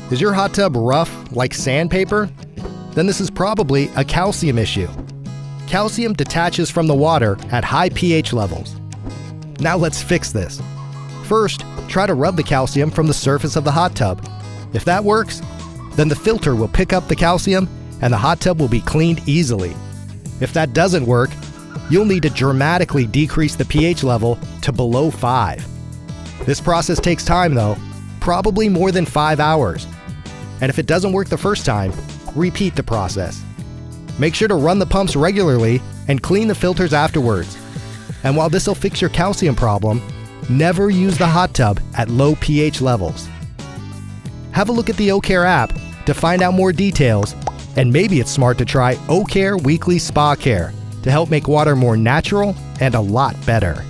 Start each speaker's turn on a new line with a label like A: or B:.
A: Is your hot tub rough like sandpaper? Then this is probably a calcium issue. Calcium detaches from the water at high pH levels. Now let's fix this. First, try to rub the calcium from the surface of the hot tub. If that works, then the filter will pick up the calcium and the hot tub will be cleaned easily. If that doesn't work, you'll need to dramatically decrease the pH level to below 5. This process takes time though, probably more than 5 hours. And if it doesn't work the first time, repeat the process. Make sure to run the pumps regularly and clean the filters afterwards. And while this will fix your calcium problem, never use the hot tub at low pH levels. Have a look at the O-Care app to find out more details, and maybe it's smart to try O-Care Weekly Spa Care to help make water more natural and a lot better.